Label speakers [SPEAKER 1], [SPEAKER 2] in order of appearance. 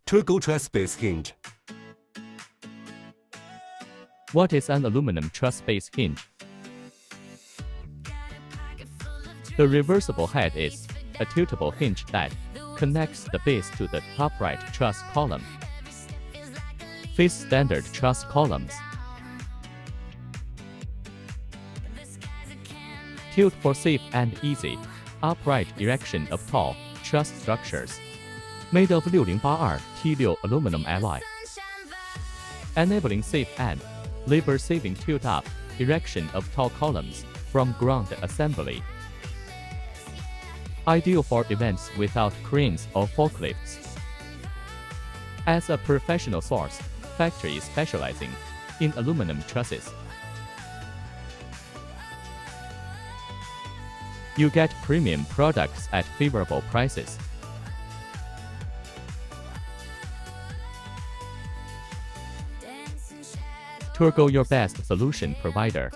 [SPEAKER 1] Turbo truss-based hinge.
[SPEAKER 2] What is an aluminum truss-based hinge? The reversible head is a tiltable hinge that connects the base to the upright truss column. Face standard truss columns. Tilt for safe and easy, upright erection of tall truss structures. Made of 6082 T6 aluminum alloy. Enabling safe and labor-saving tilt-up erection of tall columns from ground assembly. Ideal for events without cranes or forklifts. As a professional source, factory specializing in aluminum trusses. You get premium products at favorable prices. Turgo, your best solution provider.